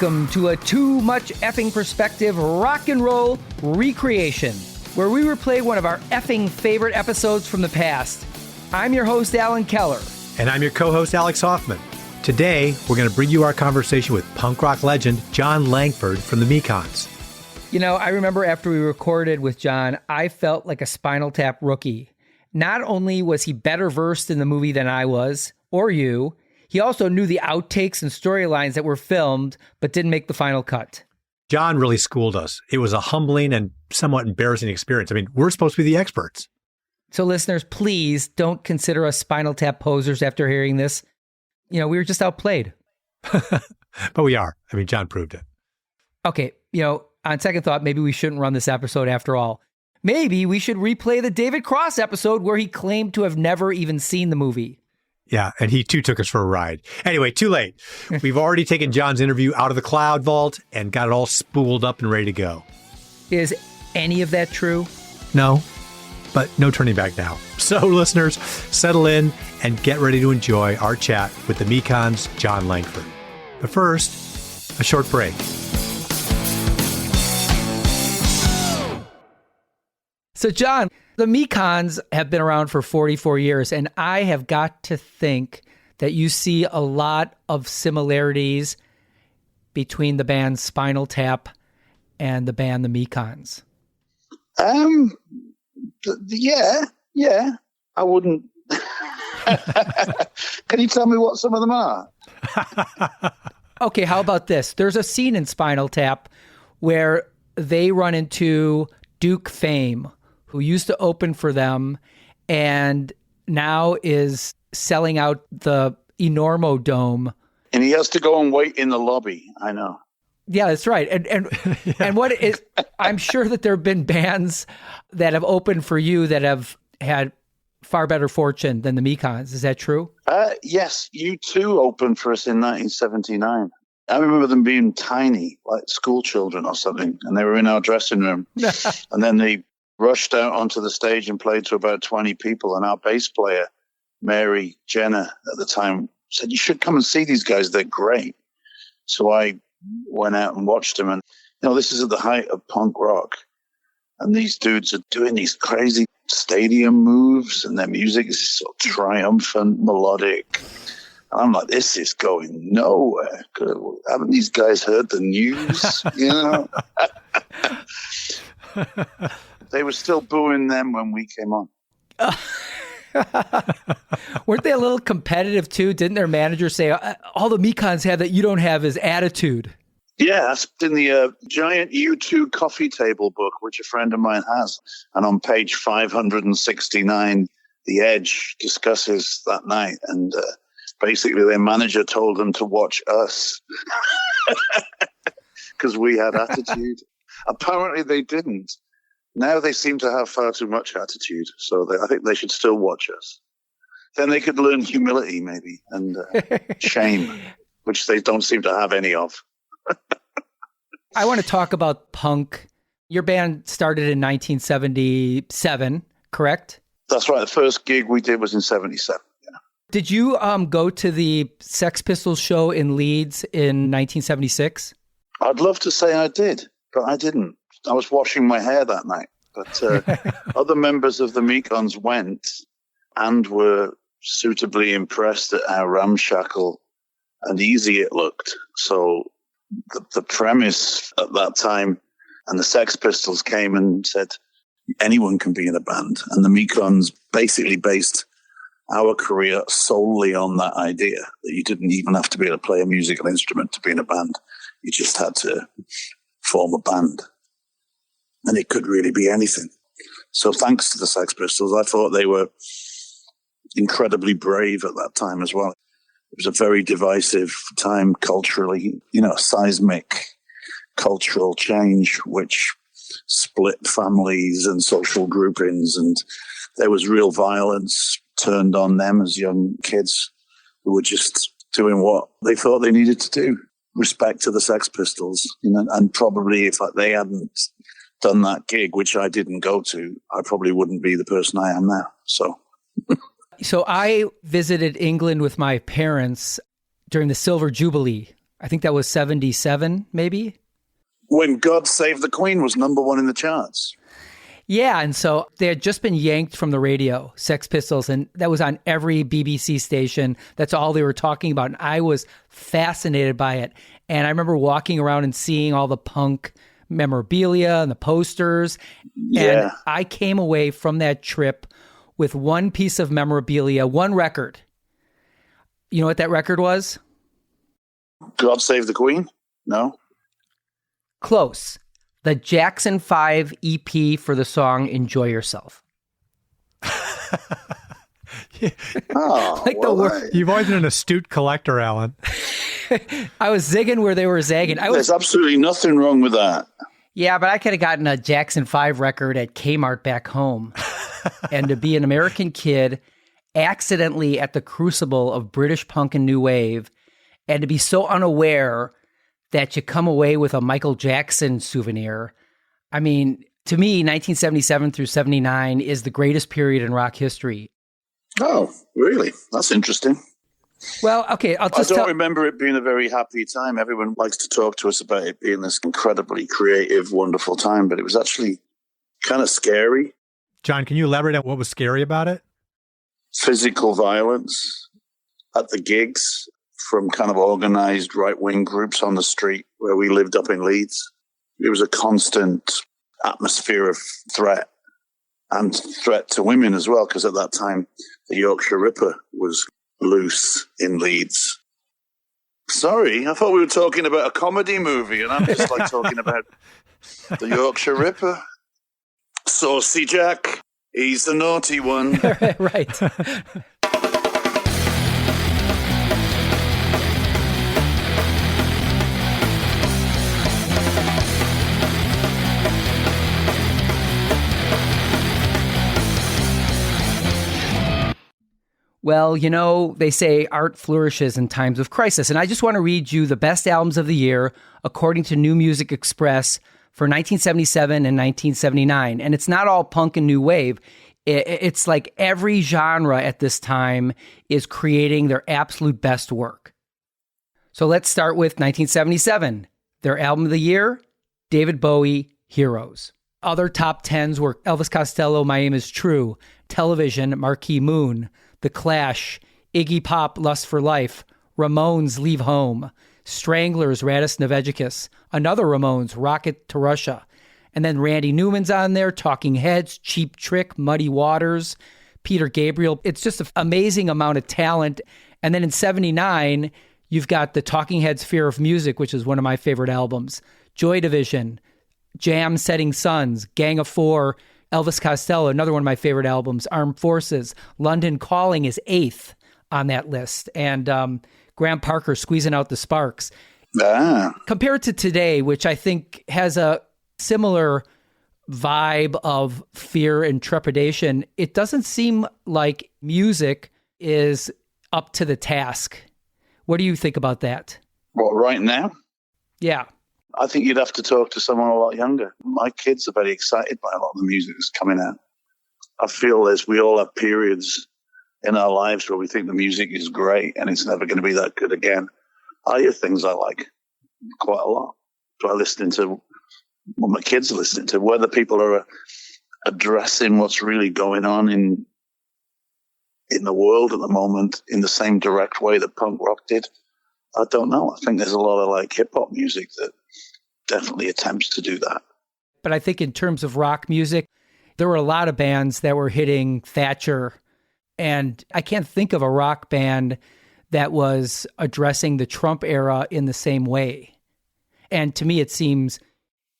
welcome to a Too Much Effing Perspective rock and roll recreation, where we replay one of our effing favorite episodes from the past. I'm your host, Alan Keller. And I'm your co-host, Alex Hoffman. Today, we're going to bring you our conversation with punk rock legend Jon Langford from the Mekons. You know, I remember after we recorded with Jon, I felt like a Spinal Tap rookie. Not only was he better versed in the movie than I was, or you, he also knew the outtakes and storylines that were filmed but didn't make the final cut. Jon really schooled us. It was a humbling and somewhat embarrassing experience. I mean, we're supposed to be the experts. So listeners, please don't consider us Spinal Tap posers after hearing this. You know, we were just outplayed. But we are. I mean, Jon proved it. Okay, on second thought, maybe we shouldn't run this episode after all. Maybe we should replay the David Cross episode where he claimed to have never even seen the movie. Yeah, and he too took us for a ride. Anyway, too late. We've already taken Jon's interview out of the cloud vault and got it all spooled up and ready to go. Is any of that true? No, but no turning back now. So listeners, settle in and get ready to enjoy our chat with the Mekons' Jon Langford. But first, a short break. So Jon, the Mekons have been around for 44 years, and I have got to think that you see a lot of similarities between the band Spinal Tap and the band the Mekons. Yeah. I wouldn't. Can you tell me what some of them are? Okay, how about this? There's a scene in Spinal Tap where they run into Duke Fame, who used to open for them and now is selling out the Enormo Dome. And he has to go and wait in the lobby. I know. Yeah, that's right. And Yeah. And what is, I'm sure that there have been bands that have opened for you that have had far better fortune than the Mekons. Is that true? Yes, U2 opened for us in 1979. I remember them being tiny, like school children or something, and they were in our dressing room. And then they rushed out onto the stage and played to about 20 people. And our bass player, Mary Jenner, at the time, said, "You should come and see these guys. They're great." So I went out and watched them. And, this is at the height of punk rock. And these dudes are doing these crazy stadium moves, and their music is so triumphant, melodic. And I'm like, this is going nowhere. Haven't these guys heard the news? They were still booing them when we came on. Weren't they a little competitive too? Didn't their manager say, all the Mekons have that you don't have is attitude? Yeah, that's in the giant U2 coffee table book, which a friend of mine has. And on page 569, The Edge discusses that night. And basically their manager told them to watch us because we had attitude. Apparently they didn't. Now they seem to have far too much attitude. So I think they should still watch us. Then they could learn humility maybe and shame, which they don't seem to have any of. I want to talk about punk. Your band started in 1977, correct? That's right. The first gig we did was in 77. Yeah. Did you go to the Sex Pistols show in Leeds in 1976? I'd love to say I did, but I didn't. I was washing my hair that night. But other members of the Mekons went and were suitably impressed at how ramshackle and easy it looked. So the premise at that time, and the Sex Pistols came and said, anyone can be in a band. And the Mekons basically based our career solely on that idea that you didn't even have to be able to play a musical instrument to be in a band. You just had to form a band. And it could really be anything. So thanks to the Sex Pistols, I thought they were incredibly brave at that time as well. It was a very divisive time culturally, seismic cultural change, which split families and social groupings. And there was real violence turned on them as young kids who were just doing what they thought they needed to do. Respect to the Sex Pistols, and probably if they hadn't done that gig, which I didn't go to, I probably wouldn't be the person I am now. So I visited England with my parents during the Silver Jubilee I think that was 77, maybe. When God Save the Queen was number one in the charts. Yeah, and so they had just been yanked from the radio, Sex Pistols, and that was on every BBC station. That's all they were talking about, and I was fascinated by it. And I remember walking around and seeing all the punk memorabilia and the posters. Yeah. And I came away from that trip with one piece of memorabilia, one record. You know what that record was? God Save the Queen? No? Close. The Jackson 5 EP for the song Enjoy Yourself. Oh, Like the word. You've always been an astute collector, Alan. I was zigging where they were zagging. There's absolutely nothing wrong with that. Yeah, but I could have gotten a Jackson 5 record at Kmart back home. And to be an American kid accidentally at the crucible of British punk and new wave, and to be so unaware that you come away with a Michael Jackson souvenir. I mean, to me, 1977 through 79 is the greatest period in rock history. Oh, really? That's interesting. Well, okay, I'll just I don't remember it being a very happy time. Everyone likes to talk to us about it being this incredibly creative, wonderful time, but it was actually kind of scary. John, can you elaborate on what was scary about it? Physical violence at the gigs from kind of organized right-wing groups on the street where we lived up in Leeds. It was a constant atmosphere of threat and threat to women as well, because at that time, the Yorkshire Ripper was loose in Leeds. Sorry, I thought we were talking about a comedy movie, and I'm just like talking about the Yorkshire Ripper. Saucy Jack, he's the naughty one. Right. Well, you know, they say art flourishes in times of crisis, and I just want to read you the best albums of the year according to New Music Express for 1977 and 1979. And it's not all punk and new wave. It's like every genre at this time is creating their absolute best work. So let's start with 1977. Their album of the year, David Bowie, Heroes. Other top 10s were Elvis Costello, My Aim Is True, Television, Marquee Moon, The Clash, Iggy Pop, Lust for Life, Ramones, Leave Home, Stranglers, Radis Novegicus, another Ramones, Rocket to Russia, and then Randy Newman's on there, Talking Heads, Cheap Trick, Muddy Waters, Peter Gabriel. It's just an amazing amount of talent. And then in 79, you've got the Talking Heads' Fear of Music, which is one of my favorite albums, Joy Division, Jam, Setting Suns, Gang of Four, Elvis Costello, another one of my favorite albums, Armed Forces, London Calling is 8th on that list, and Graham Parker, Squeezing Out the Sparks. Compared to today, which I think has a similar vibe of fear and trepidation, it doesn't seem like music is up to the task. What do you think about that? What, right now? Yeah. I think you'd have to talk to someone a lot younger. My kids are very excited by a lot of the music that's coming out. I feel as we all have periods in our lives where we think the music is great and it's never going to be that good again. I hear things I like quite a lot. So I listen to what my kids are listening to, whether people are addressing what's really going on in the world at the moment in the same direct way that punk rock did. I don't know. I think there's a lot of like hip hop music that definitely attempts to do that. But I think in terms of rock music, there were a lot of bands that were hitting Thatcher, and I can't think of a rock band that was addressing the Trump era in the same way. And to me, it seems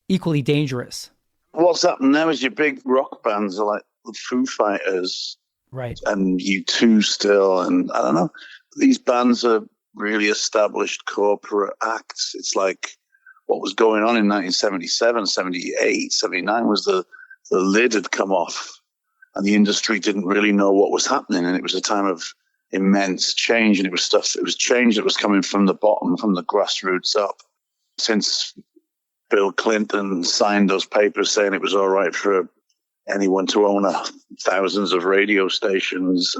equally dangerous. What's happened now is your big rock bands are like the Foo Fighters, right, and U2 still, and I don't know. These bands are really established corporate acts. It's like what was going on in 1977, 78, 79 was the lid had come off and the industry didn't really know what was happening. And it was a time of immense change, and it was change that was coming from the bottom, from the grassroots up. Since Bill Clinton signed those papers saying it was all right for anyone to own thousands of radio stations,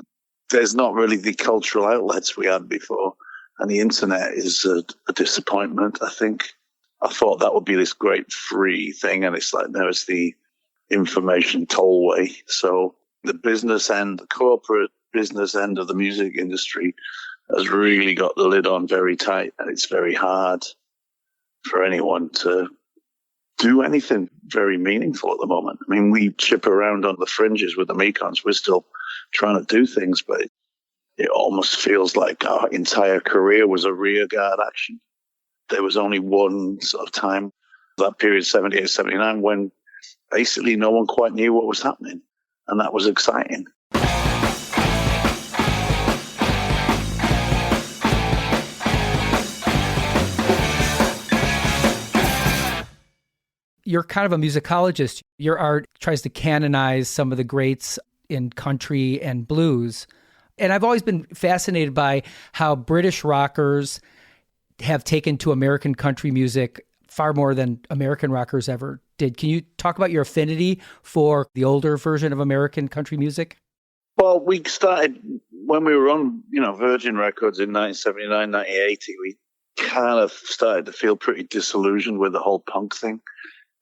there's not really the cultural outlets we had before. And the internet is a disappointment, I think. I thought that would be this great free thing, and it's like, no, it's the information tollway. So the business end, the corporate business end of the music industry has really got the lid on very tight, and it's very hard for anyone to do anything very meaningful at the moment. I mean, we chip around on the fringes with the Mekons. We're still trying to do things, but it almost feels like our entire career was a rearguard action. There was only one sort of time, that period, 78, 79, when basically no one quite knew what was happening. And that was exciting. You're kind of a musicologist. Your art tries to canonize some of the greats in country and blues. And I've always been fascinated by how British rockers have taken to American country music far more than American rockers ever did. Can you talk about your affinity for the older version of American country music? Well, we started when we were on, Virgin Records in 1979, 1980. We kind of started to feel pretty disillusioned with the whole punk thing.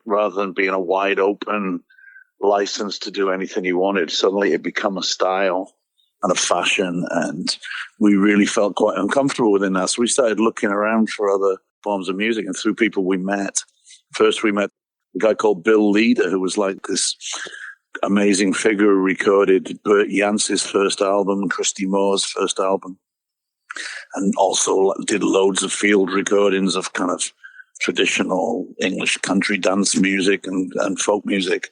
Rather than being a wide open license to do anything you wanted, suddenly it became a style and a fashion, and we really felt quite uncomfortable within that. So we started looking around for other forms of music, and through people we met. First, we met a guy called Bill Leader, who was like this amazing figure who recorded Bert Jantz's first album, Christy Moore's first album, and also did loads of field recordings of kind of traditional English country dance music and folk music.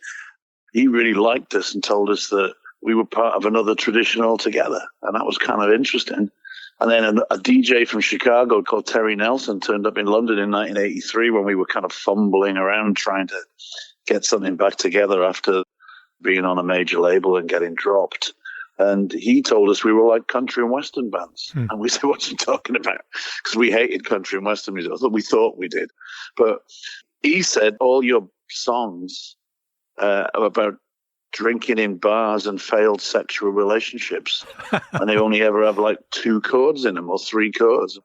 He really liked us and told us that we were part of another tradition altogether. And that was kind of interesting. And then a DJ from Chicago called Terry Nelson turned up in London in 1983 when we were kind of fumbling around trying to get something back together after being on a major label and getting dropped. And he told us we were like country and western bands. And we said, what's he talking about? Because we hated country and western music. We thought we did. But he said, all your songs are about drinking in bars and failed sexual relationships. And they only ever have like 2 chords in them or 3 chords.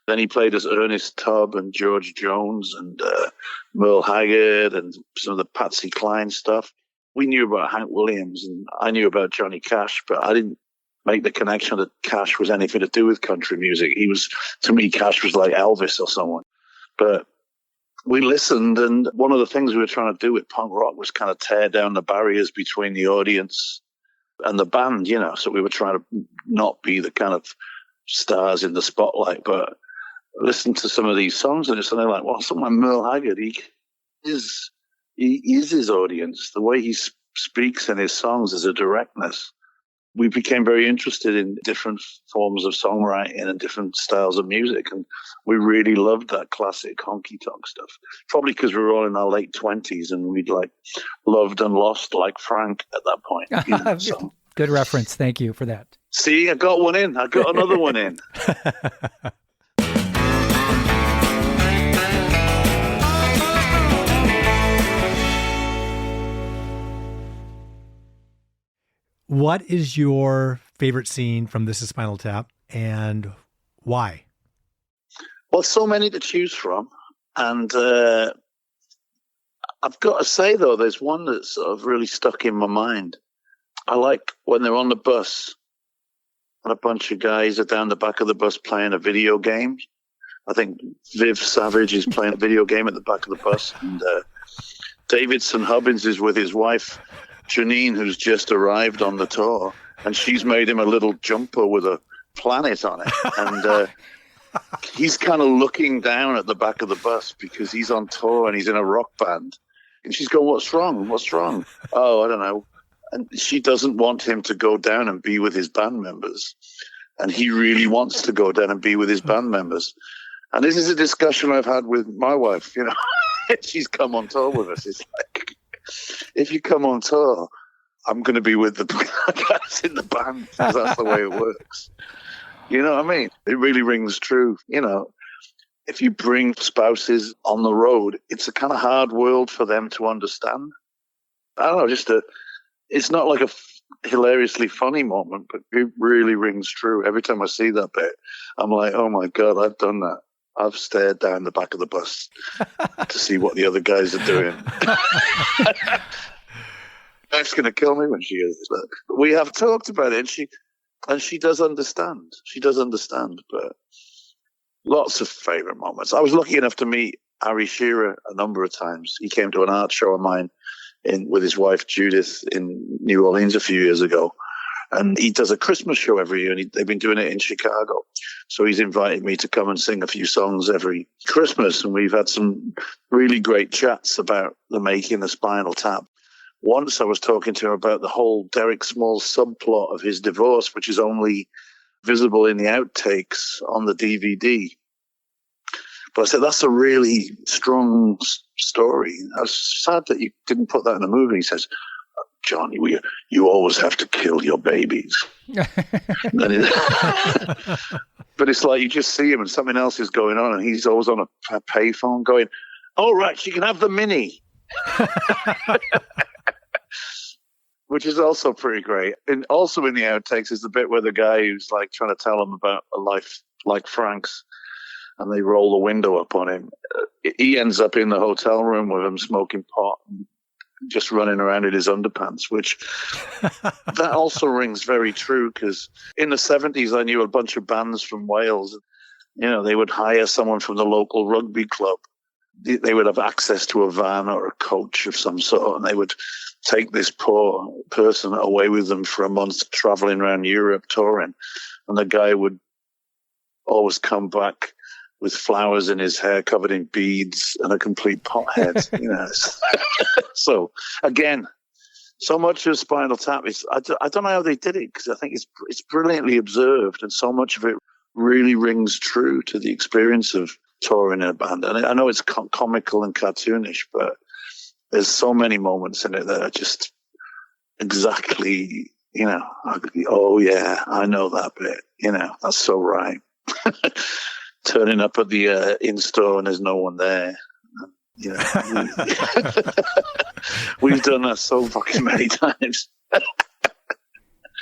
Then he played us Ernest Tubb and George Jones and Merle Haggard and some of the Patsy Cline stuff. We knew about Hank Williams and I knew about Johnny Cash, but I didn't make the connection that Cash was anything to do with country music. To me, Cash was like Elvis or someone. But we listened, and one of the things we were trying to do with punk rock was kind of tear down the barriers between the audience and the band, So we were trying to not be the kind of stars in the spotlight, but listen to some of these songs and it's something like, well, someone like Merle Haggard, he is his audience. The way he speaks in his songs is a directness. We became very interested in different forms of songwriting and different styles of music, and we really loved that classic honky-tonk stuff. Probably because we were all in our late 20s and we'd loved and lost like Frank at that point. So. Good reference. Thank you for that. See, I got one in. I got another one in. What is your favorite scene from This Is Spinal Tap, and why? Well, so many to choose from. And I've got to say, though, there's one that's sort of really stuck in my mind. I like when they're on the bus and a bunch of guys are down the back of the bus playing a video game. I think Viv Savage is playing a video game at the back of the bus. And Davidson Hubbins is with his wife, Janine, who's just arrived on the tour, and she's made him a little jumper with a planet on it. And he's kind of looking down at the back of the bus because he's on tour and he's in a rock band. And she's going, what's wrong? What's wrong? Oh, I don't know. And she doesn't want him to go down and be with his band members. And he really wants to go down and be with his band members. And this is a discussion I've had with my wife, She's come on tour with us. It's like, if you come on tour, I'm going to be with the guys in the band because that's the way it works. You know what I mean? It really rings true. If you bring spouses on the road, it's a kind of hard world for them to understand. I don't know, it's not like hilariously funny moment, but it really rings true. Every time I see that bit, I'm like, oh my God, I've done that. I've stared down the back of the bus to see what the other guys are doing. Wife's going to kill me when she hears this. But we have talked about it, and she does understand. She does understand, but lots of favorite moments. I was lucky enough to meet Ari Shearer a number of times. He came to an art show of mine with his wife Judith in New Orleans a few years ago, and he does a Christmas show every year, and they've been doing it in Chicago. So he's invited me to come and sing a few songs every Christmas, and we've had some really great chats about the making of Spinal Tap. Once I was talking to him about the whole Derek Small subplot of his divorce, which is only visible in the outtakes on the DVD. But I said, that's a really strong story. I was sad that you didn't put that in the movie. He says, Johnny, you always have to kill your babies. But it's like you just see him and something else is going on, and he's always on a payphone going, all right, she can have the Mini. Which is also pretty great. And also in the outtakes is the bit where the guy who's like trying to tell him about a life like Frank's, and they roll the window up on him. He ends up in the hotel room with him smoking pot and just running around in his underpants, which that also rings very true, because in the 70s I knew a bunch of bands from Wales. You know, they would hire someone from the local rugby club. They would have access to a van or a coach of some sort, and they would take this poor person away with them for a month, traveling around Europe touring. And the guy would always come back with flowers in his hair covered in beads and a complete pothead. You know. So again, so much of Spinal Tap is, I don't know how they did it, because I think it's brilliantly observed, and so much of it really rings true to the experience of touring in a band. And I know it's comical and cartoonish, but there's so many moments in it that are just exactly, you know, oh yeah, I know that bit, you know, that's so right. Turning up at the in-store and there's no one there. You know, we've done that so fucking many times.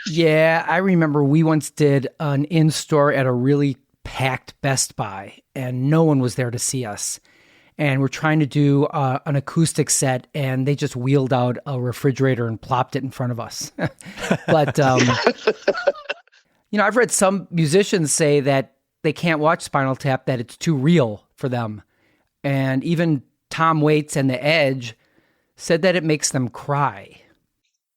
Yeah, I remember we once did an in-store at a really packed Best Buy, and no one was there to see us. And we're trying to do an acoustic set, and they just wheeled out a refrigerator and plopped it in front of us. But, you know, I've read some musicians say that they can't watch Spinal Tap, that it's too real for them. And even Tom Waits and The Edge said that it makes them cry.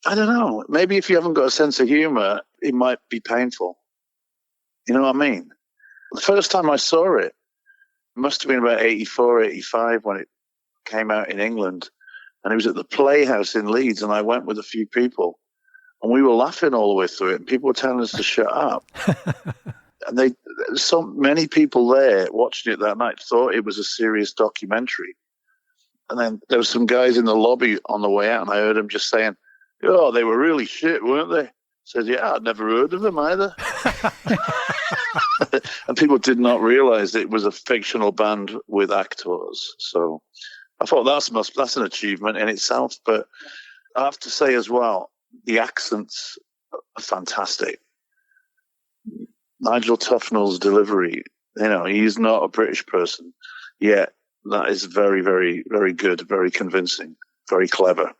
I don't know. Maybe if you haven't got a sense of humor, it might be painful. You know what I mean? The first time I saw it must have been about 84, 85 when it came out in England. And it was at the Playhouse in Leeds, and I went with a few people. And we were laughing all the way through it, and people were telling us to shut up. And so many people there watching it that night thought it was a serious documentary. And then there were some guys in the lobby on the way out, and I heard them just saying, oh, they were really shit, weren't they? I said, yeah, I'd never heard of them either. And people did not realize it was a fictional band with actors. So I thought that's an achievement in itself. But I have to say as well, the accents are fantastic. Nigel Tufnell's delivery, you know, he's not a British person, yet that is very, very, very good, very convincing, very clever.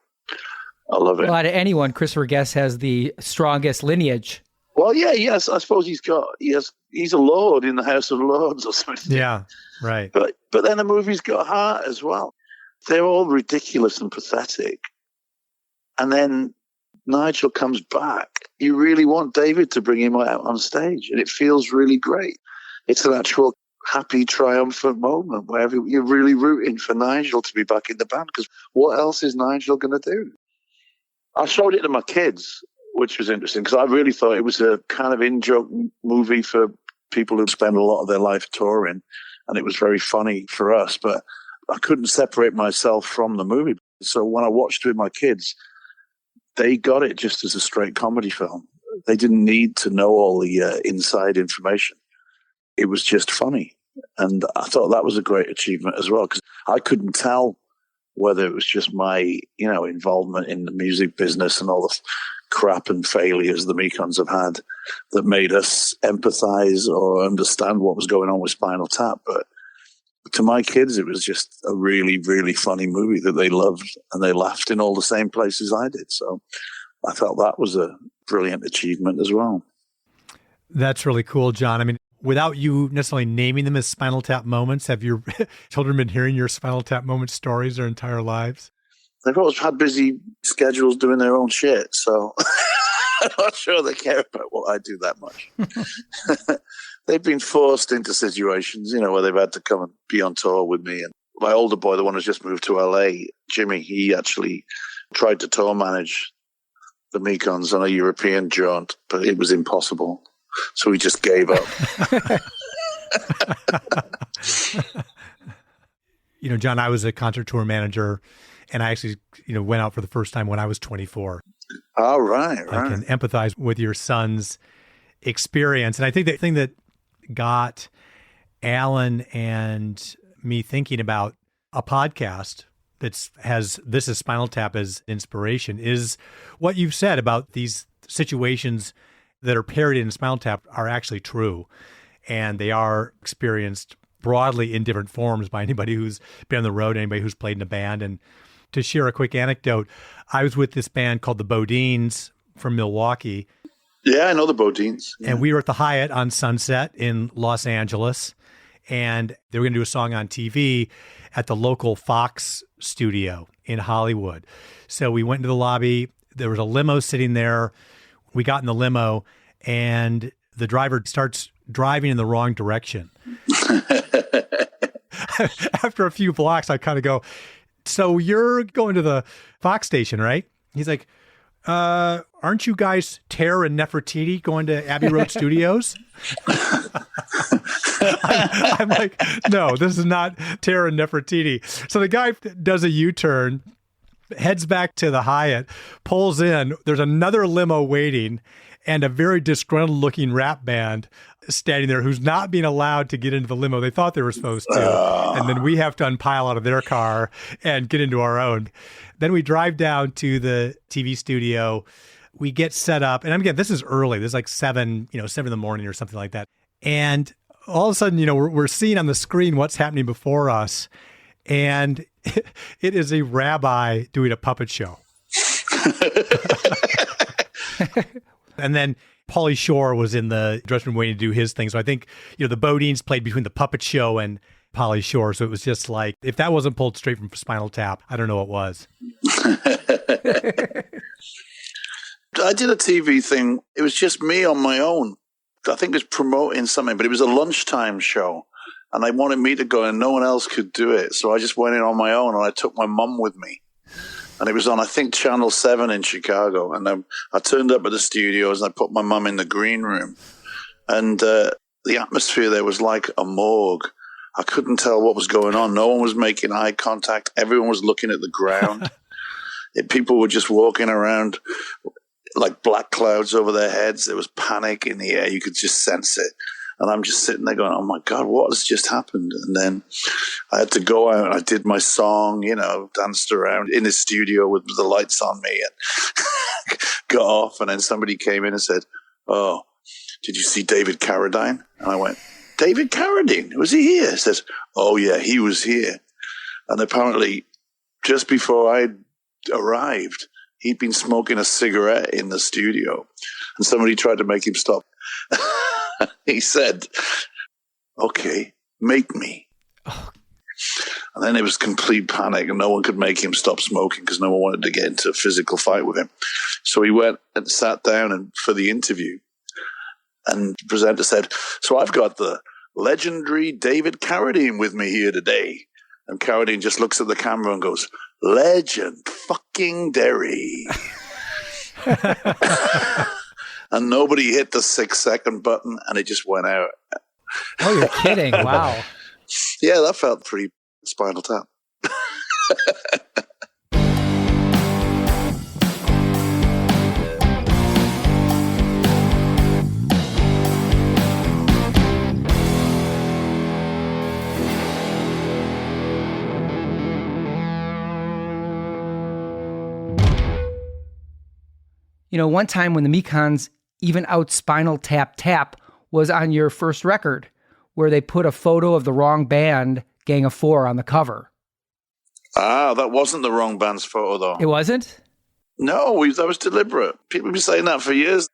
I love it. Well, out of anyone, Christopher Guest has the strongest lineage. Well, yeah, yes, I suppose he's a lord in the House of Lords or something. Yeah, right. But then the movie's got heart as well. They're all ridiculous and pathetic. And then Nigel comes back. You really want David to bring him out on stage, and it feels really great. It's an actual happy, triumphant moment where you're really rooting for Nigel to be back in the band, because what else is Nigel going to do? I showed it to my kids, which was interesting, because I really thought it was a kind of in-joke movie for people who spend a lot of their life touring, and it was very funny for us, but I couldn't separate myself from the movie. So when I watched it with my kids, they got it just as a straight comedy film. They didn't need to know all the inside information. It was just funny. And I thought that was a great achievement as well, because I couldn't tell whether it was just my, you know, involvement in the music business and all the crap and failures the Mekons have had that made us empathize or understand what was going on with Spinal Tap. But to my kids, it was just a really, really funny movie that they loved, and they laughed in all the same places I did. So I felt that was a brilliant achievement as well. That's really cool, Jon. I mean, without you necessarily naming them as Spinal Tap moments, have your children been hearing your Spinal Tap moment stories their entire lives? They've always had busy schedules doing their own shit, so I'm not sure they care about what I do that much. They've been forced into situations, where they've had to come and be on tour with me. And my older boy, the one who's just moved to LA, Jimmy, he actually tried to tour manage the Mekons on a European jaunt, but it was impossible. So he just gave up. Jon, I was a concert tour manager, and I actually, went out for the first time when I was 24. Oh, right. I can empathize with your son's experience. And I think the thing that got Alan and me thinking about a podcast that has this as Spinal Tap as inspiration is what you've said about these situations that are parodied in Spinal Tap are actually true. And they are experienced broadly in different forms by anybody who's been on the road, anybody who's played in a band. And to share a quick anecdote, I was with this band called the Bodines from Milwaukee. Yeah, I know the Bodines. Yeah. And we were at the Hyatt on Sunset in Los Angeles. And they were going to do a song on TV at the local Fox studio in Hollywood. So we went into the lobby. There was a limo sitting there. We got in the limo, and the driver starts driving in the wrong direction. After a few blocks, I kind of go, "So you're going to the Fox station, right?" He's like, aren't you guys Tara and Nefertiti going to Abbey Road Studios? I'm like, no, this is not Tara and Nefertiti. So the guy does a U-turn, heads back to the Hyatt, pulls in. There's another limo waiting, and a very disgruntled looking rap band standing there who's not being allowed to get into the limo they thought they were supposed to. And then we have to unpile out of their car and get into our own. Then we drive down to the TV studio. We get set up. And again, this is early. This is like 7 in the morning or something like that. And all of a sudden, we're seeing on the screen what's happening before us. And it is a rabbi doing a puppet show. And then Pauly Shore was in the dressing room waiting to do his thing. So I think, the Bodines played between the puppet show and Pauly Shore. So it was just like, if that wasn't pulled straight from Spinal Tap, I don't know what was. I did a TV thing. It was just me on my own. I think it was promoting something, but it was a lunchtime show. And they wanted me to go, and no one else could do it. So I just went in on my own, and I took my mum with me. And it was on, I think, Channel 7 in Chicago. And I turned up at the studios, and I put my mum in the green room. And the atmosphere there was like a morgue. I couldn't tell what was going on. No one was making eye contact. Everyone was looking at the ground. People were just walking around like black clouds over their heads. There was panic in the air. You could just sense it. And I'm just sitting there going, oh, my God, what has just happened? And then I had to go out and I did my song, danced around in the studio with the lights on me and got off. And then somebody came in and said, oh, did you see David Carradine? And I went, David Carradine? Was he here? He says, oh, yeah, he was here. And apparently just before I arrived, he'd been smoking a cigarette in the studio. And somebody tried to make him stop. He said, okay, make me. Oh. And then it was complete panic, and no one could make him stop smoking because no one wanted to get into a physical fight with him. So he went and sat down for the interview. And the presenter said, so I've got the legendary David Carradine with me here today. And Carradine just looks at the camera and goes, legend fucking Derry. And nobody hit the 6-second button, and it just went out. Oh, you're kidding. Wow. Yeah, that felt pretty Spinal Tap. You know, one time when the Mekons even out Spinal Tap Tap was on your first record, where they put a photo of the wrong band, Gang of Four, on the cover. Ah, that wasn't the wrong band's photo, though. It wasn't? No, that was deliberate. People have been saying that for years.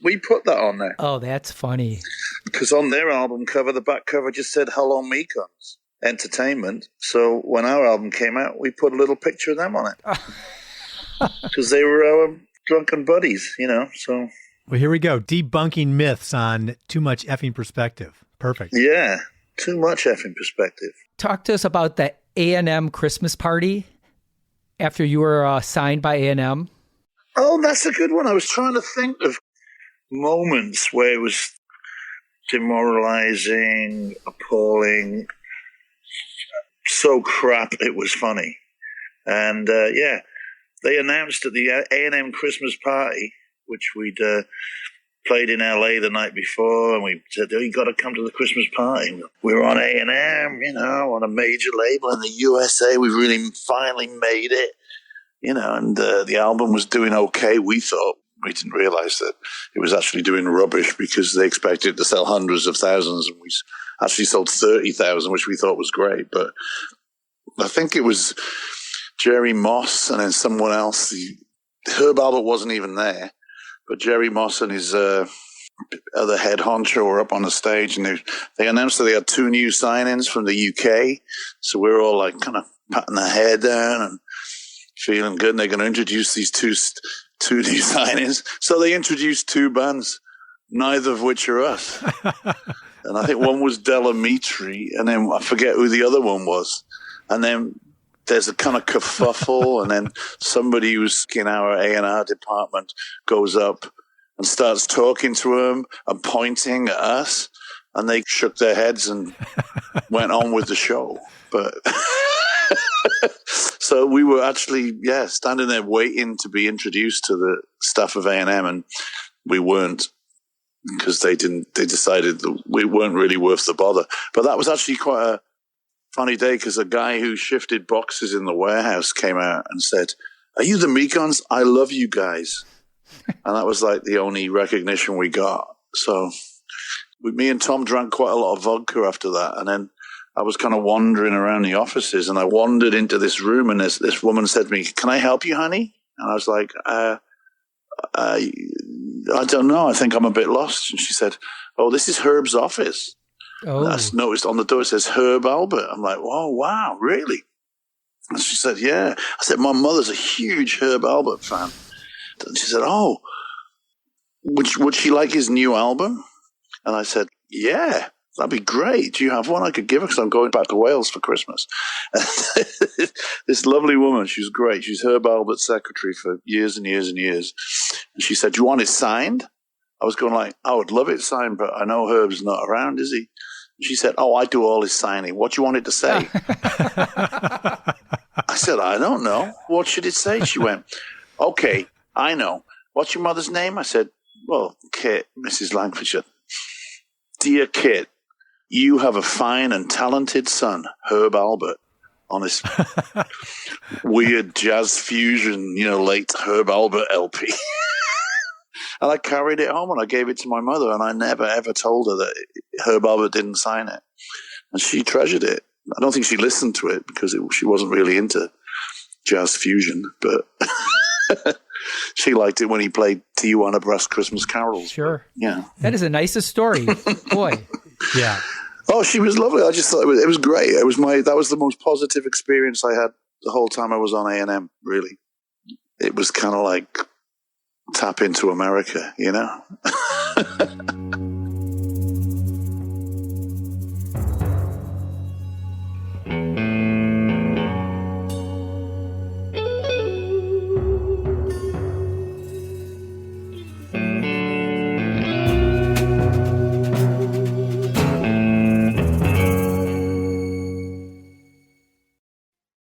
We put that on there. Oh, that's funny. Because on their album cover, the back cover just said, Hello Mekons Entertainment. So when our album came out, we put a little picture of them on it. Because they were our drunken buddies, you know, so... Well, here we go. Debunking myths on Too Much Effing Perspective. Perfect. Yeah, Too Much Effing Perspective. Talk to us about the A&M Christmas party after you were signed by A&M. Oh, that's a good one. I was trying to think of moments where it was demoralizing, appalling, so crap it was funny. And, yeah, they announced at the A&M Christmas party, which we'd played in LA the night before, and we said, oh, you got to come to the Christmas party. We were on A&M, you know, on a major label in the USA. We really finally made it, you know, and the album was doing okay, we thought. We didn't realize that it was actually doing rubbish because they expected to sell hundreds of thousands, and we actually sold 30,000, which we thought was great. But I think it was Jerry Moss and then someone else. Herb Albert wasn't even there. But Jerry Moss and his other head honcho were up on the stage, and they announced that they had 2 new signings from the UK. So we were all like kind of patting our head down and feeling good. And they're going to introduce these two new signings. So they introduced 2 bands, neither of which are us. And I think one was Delamitri, and then I forget who the other one was. And then there's a kind of kerfuffle, and then somebody who's in our A&R department goes up and starts talking to him and pointing at us, and they shook their heads and went on with the show. But so we were actually, standing there waiting to be introduced to the staff of A&M, and we weren't, because they decided that we weren't really worth the bother. But that was actually quite a funny day, because a guy who shifted boxes in the warehouse came out and said, "Are you the Mekons? I love you guys." And that was like the only recognition we got. So me and Tom drank quite a lot of vodka after that. And then I was kind of wandering around the offices, and I wandered into this room, and this woman said to me, "Can I help you, honey?" And I was like, I don't know. I think I'm a bit lost. And she said, "Oh, this is Herb's office." Oh. I noticed on the door it says Herb Albert. I'm like, "Oh, wow, really?" And she said, "Yeah." I said, "My mother's a huge Herb Albert fan." And she said, "Oh, would she like his new album?" And I said, "Yeah, that'd be great. Do you have one I could give her? Because I'm going back to Wales for Christmas." This lovely woman, she was great. She's Herb Albert's secretary for years and years and years. And she said, "Do you want it signed?" I was going like, "I would love it signed, but I know Herb's not around, is he?" She said, "Oh, I do all his signing. What do you want it to say?" I said, "I don't know. What should it say?" She went, "Okay, I know. What's your mother's name?" I said, "Well, Kit, Mrs. Langford." She said, "Dear Kit, you have a fine and talented son, Herb Albert, on this weird jazz fusion, late Herb Albert LP." And I carried it home and I gave it to my mother, and I never, ever told her that Herb Albert didn't sign it. And she treasured it. I don't think she listened to it because she wasn't really into jazz fusion, but she liked it when he played Tijuana Brass Christmas carols. Sure. Yeah. That is the nicest story. Boy. Yeah. Oh, she was lovely. I just thought it was great. That was the most positive experience I had the whole time I was on A&M, really. It was kind of like tap into America,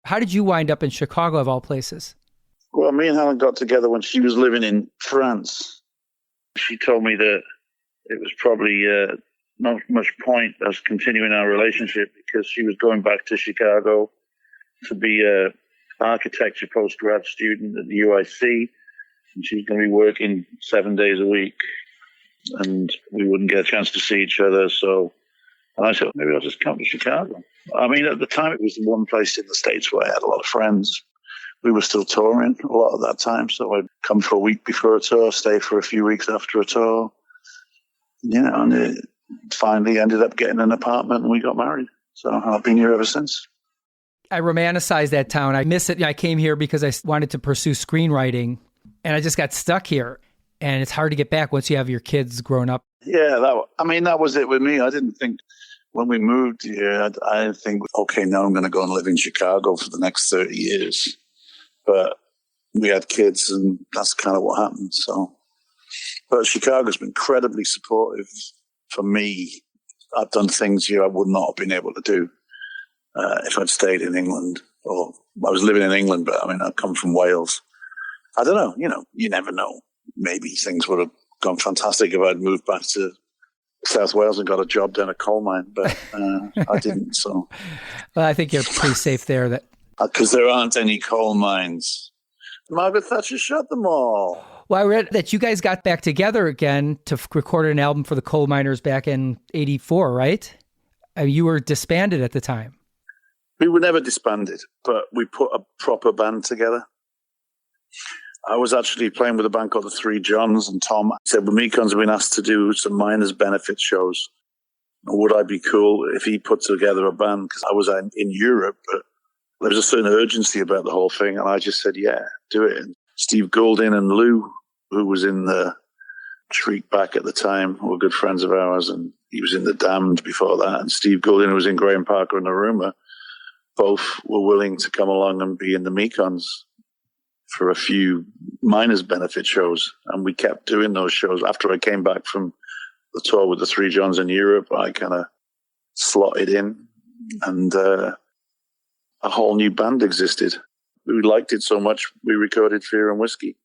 How did you wind up in Chicago, of all places? Well, me and Helen got together when she was living in France. She told me that it was probably not much point us continuing our relationship because she was going back to Chicago to be an architecture postgrad student at the UIC. And she was going to be working 7 days a week, and we wouldn't get a chance to see each other. So, and I said, maybe I'll just come to Chicago. I mean, at the time, it was the one place in the States where I had a lot of friends. We were still touring a lot at that time, so I'd come for a week before a tour, stay for a few weeks after a tour. And it finally ended up getting an apartment, and we got married. So I've been here ever since. I romanticize that town. I miss it. I came here because I wanted to pursue screenwriting, and I just got stuck here. And it's hard to get back once you have your kids grown up. Yeah, that was it with me. I didn't think when we moved here, I didn't think, okay, now I'm going to go and live in Chicago for the next 30 years. But we had kids, and that's kind of what happened. So, but Chicago's been incredibly supportive for me. I've done things here I would not have been able to do if I'd stayed in England. Or I was living in England, but I mean, I come from Wales. I don't know. You never know. Maybe things would have gone fantastic if I'd moved back to South Wales and got a job down a coal mine, but I didn't. So, well, I think you're pretty safe there. Because there aren't any coal mines. Margaret Thatcher shut them all. Well, I read that you guys got back together again to record an album for the coal miners back in '84, right? You were disbanded at the time. We were never disbanded, but we put a proper band together. I was actually playing with a band called the Three Johns, and Tom said, well, Mekons have been asked to do some miners' benefit shows. Would I be cool if he put together a band? Because I was in Europe, but there was a certain urgency about the whole thing, and I just said, yeah, do it. And Steve Goulding and Lou, who was in the Shriek Back at the time, were good friends of ours, and he was in The Damned before that, and Steve Goulding, who was in Graham Parker and Aruma, both were willing to come along and be in the Mekons for a few miners' benefit shows, and we kept doing those shows. After I came back from the tour with the Three Johns in Europe, I kind of slotted in, and a whole new band existed. We liked it so much, we recorded Fear and Whiskey,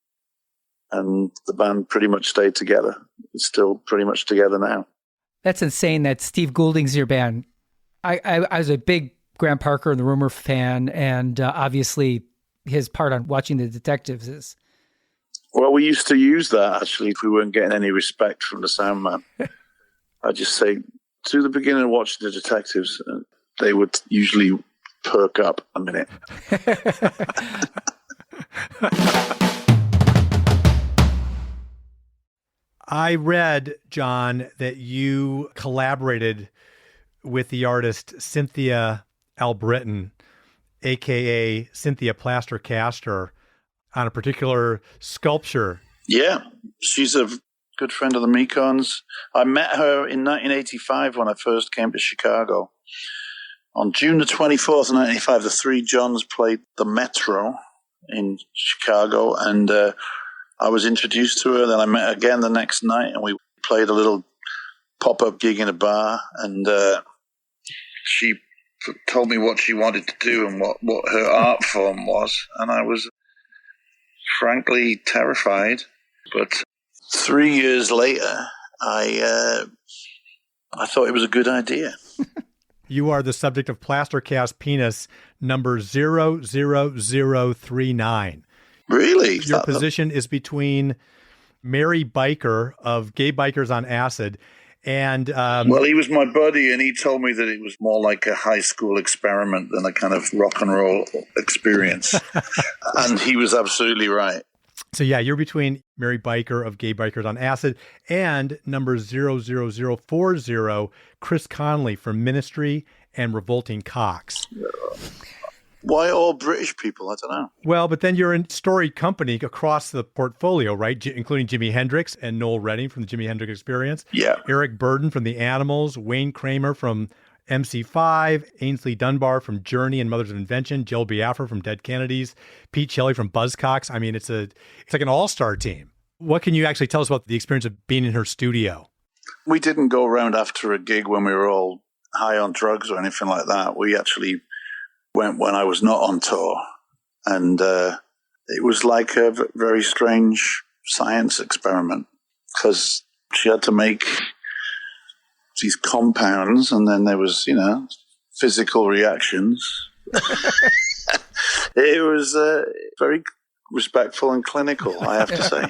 and the band pretty much stayed together. It's still pretty much together now. That's insane that Steve Goulding's your band. I was a big Graham Parker and the Rumor fan, and obviously his part on Watching the Detectives is... Well, we used to use that, actually, if we weren't getting any respect from the sound man. I'd just say, to the beginning of Watching the Detectives, they would usually perk up a minute. I read, Jon, that you collaborated with the artist Cynthia Albritton, a.k.a. Cynthia Plaster-Caster, on a particular sculpture. Yeah, she's a good friend of the Mekons. I met her in 1985 when I first came to Chicago. On June the 24th, 1985, the Three Johns played the Metro in Chicago, and I was introduced to her. Then I met her again the next night, and we played a little pop-up gig in a bar, and she told me what she wanted to do and what her art form was, and I was frankly terrified. But 3 years later, I thought it was a good idea. You are the subject of Plaster Cast Penis number 00039. Really? Your position is between Mary Biker of Gay Bikers on Acid and... well, he was my buddy, and he told me that it was more like a high school experiment than a kind of rock and roll experience. And he was absolutely right. So yeah, you're between Mary Biker of Gay Bikers on Acid and number 00040, Chris Conley from Ministry and Revolting Cocks. Why all British people? I don't know. Well, but then you're in storied company across the portfolio, right? Including Jimi Hendrix and Noel Redding from the Jimi Hendrix Experience. Yeah. Eric Burden from The Animals, Wayne Kramer from MC5, Ainsley Dunbar from Journey and Mothers of Invention, Jill Biafra from Dead Kennedys, Pete Shelley from Buzzcocks. I mean, it's like an all-star team. What can you actually tell us about the experience of being in her studio? We didn't go around after a gig when we were all high on drugs or anything like that. We actually went when I was not on tour. And it was like a very strange science experiment because she had to make these compounds, and then there was, physical reactions. It was very respectful and clinical, I have to say.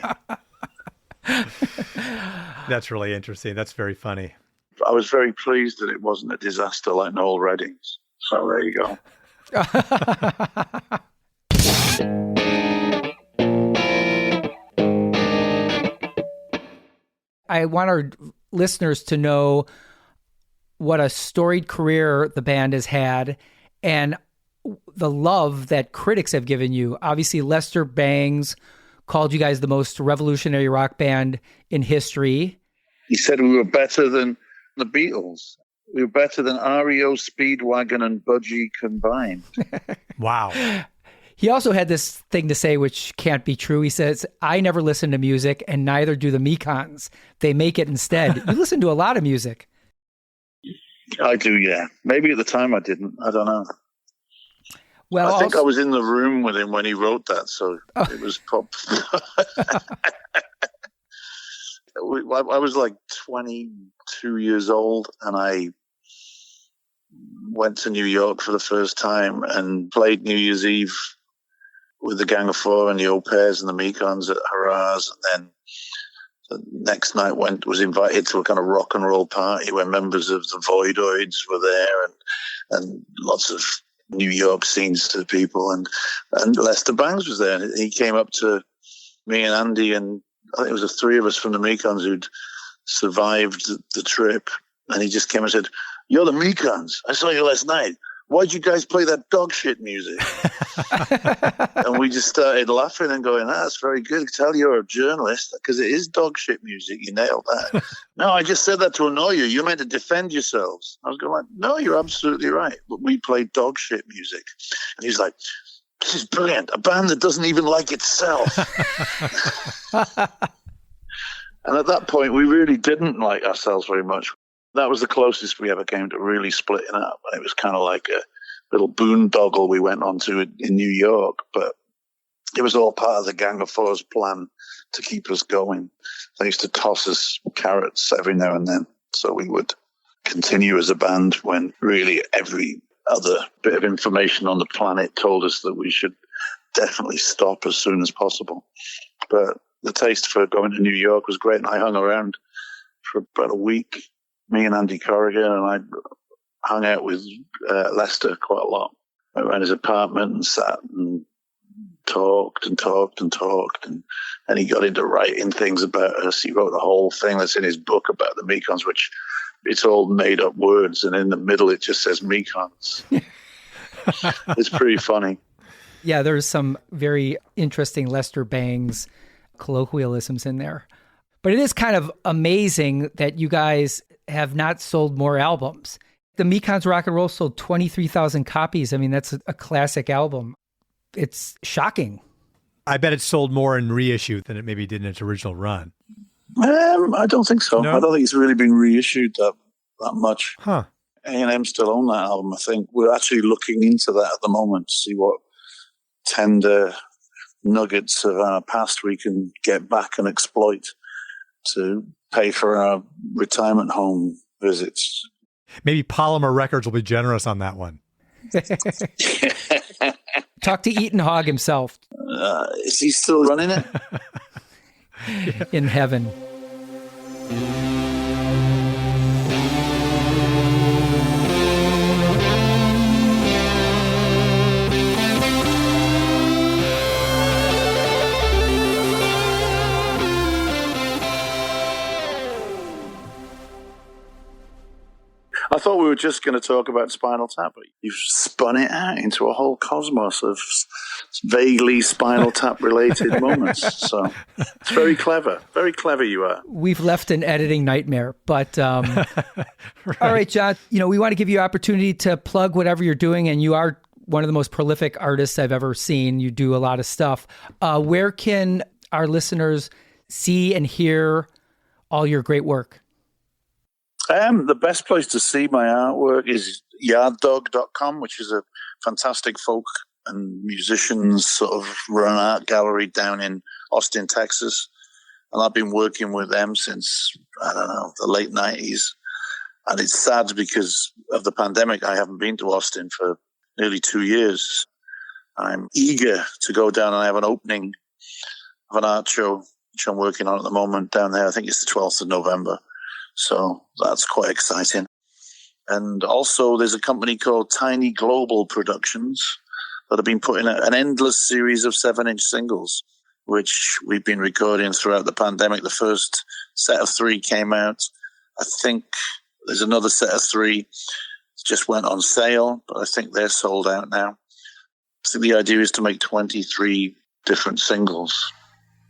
That's really interesting. That's very funny. I was very pleased that it wasn't a disaster like Noel Redding's. So there you go. I want our listeners to know what a storied career the band has had and the love that critics have given you. Obviously, Lester Bangs called you guys the most revolutionary rock band in history. He said we were better than the Beatles. We were better than REO Speedwagon and Budgie combined. Wow. He also had this thing to say, which can't be true. He says, I never listen to music, and neither do the Mekons. They make it instead. You listen to a lot of music. I do, yeah. Maybe at the time I didn't. I don't know. Well, I think I was in the room with him when he wrote that, so it was pop. I was like 22 years old, and I went to New York for the first time and played New Year's Eve with the Gang of Four and the Au Pairs and the Mekons at Hurrahs, and then the next night was invited to a kind of rock and roll party where members of the Voidoids were there and lots of New York scenes to people, and Lester Bangs was there, and he came up to me and Andy, and I think it was the three of us from the Mekons who'd survived the trip, and he just came and said, "You're the Mekons. I saw you last night. Why'd you guys play that dog shit music?" And we just started laughing and going, "That's very good. Tell you're a journalist, because it is dog shit music. You nailed that." "No, I just said that to annoy you. You meant to defend yourselves." I was going like, "No, you're absolutely right. But we play dog shit music." And he's like, "This is brilliant. A band that doesn't even like itself." And at that point, we really didn't like ourselves very much. That was the closest we ever came to really splitting up. And it was kind of like a little boondoggle we went on to in New York. But it was all part of the Gang of Four's plan to keep us going. They used to toss us carrots every now and then, so we would continue as a band when really every other bit of information on the planet told us that we should definitely stop as soon as possible. But the taste for going to New York was great, and I hung around for about a week. Me and Andy Corrigan, and I hung out with Lester quite a lot. I went around his apartment and sat and talked, and he got into writing things about us. He wrote a whole thing that's in his book about the Mekons, which it's all made up words, and in the middle it just says Mekons. It's pretty funny. Yeah, there's some very interesting Lester Bangs colloquialisms in there. But it is kind of amazing that you guys have not sold more albums. The Mekons Rock and Roll sold 23,000 copies. I mean, that's a classic album. It's shocking. I bet it sold more in reissue than it maybe did in its original run. I don't think so. No? I don't think it's really been reissued that much. Huh. A&M still own that album, I think. We're actually looking into that at the moment to see what tender nuggets of our past we can get back and exploit to pay for our retirement home visits. Maybe Polymer Records will be generous on that one. Talk to Eaton Hogg himself. Is he still running it? In heaven. I thought we were just going to talk about Spinal Tap, but you've spun it out into a whole cosmos of vaguely Spinal Tap related moments. So it's very clever. Very clever you are. We've left an editing nightmare, but right. All right, Jon, we want to give you an opportunity to plug whatever you're doing, and you are one of the most prolific artists I've ever seen. You do a lot of stuff. Where can our listeners see and hear all your great work? The best place to see my artwork is yarddog.com, which is a fantastic folk and musicians sort of run art gallery down in Austin, Texas. And I've been working with them since, the late 90s. And it's sad because of the pandemic, I haven't been to Austin for nearly 2 years. I'm eager to go down and have an opening of an art show, which I'm working on at the moment down there. I think it's the 12th of November. So that's quite exciting. And also there's a company called Tiny Global Productions that have been putting an endless series of 7-inch singles, which we've been recording throughout the pandemic. The first set of 3 came out. I think there's another set of 3 just went on sale, but I think they're sold out now. I think the idea is to make 23 different singles.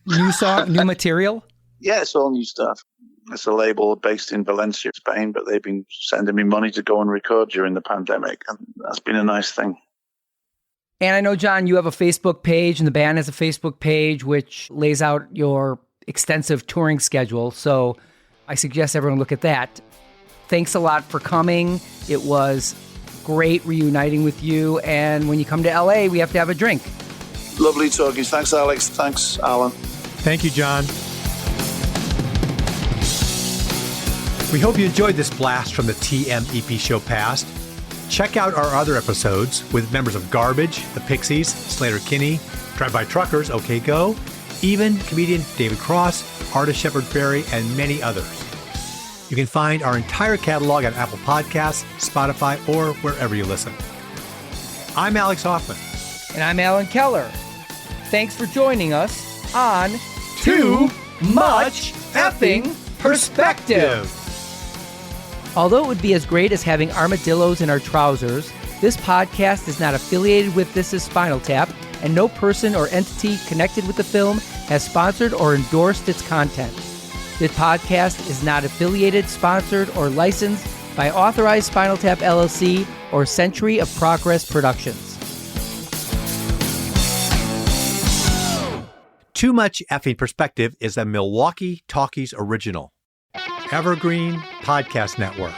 New material? Yeah, it's all new stuff. It's a label based in Valencia, Spain, but they've been sending me money to go and record during the pandemic, and that's been a nice thing. And I know, Jon, you have a Facebook page, and the band has a Facebook page, which lays out your extensive touring schedule. So I suggest everyone look at that. Thanks a lot for coming. It was great reuniting with you. And when you come to LA, we have to have a drink. Lovely talking. Thanks, Alex. Thanks, Alan. Thank you, Jon. We hope you enjoyed this blast from the TMEP show past. Check out our other episodes with members of Garbage, The Pixies, Slater-Kinney, Drive-By Truckers, OK Go, even comedian David Cross, artist Shepard Fairey, and many others. You can find our entire catalog on Apple Podcasts, Spotify, or wherever you listen. I'm Alex Hoffman. And I'm Alan Keller. Thanks for joining us on Too Much Effing Perspective. Although it would be as great as having armadillos in our trousers, this podcast is not affiliated with This Is Spinal Tap, and no person or entity connected with the film has sponsored or endorsed its content. This podcast is not affiliated, sponsored, or licensed by Authorized Spinal Tap LLC or Century of Progress Productions. Too Much Effing Perspective is a Milwaukee Talkies original. Evergreen Podcast Network.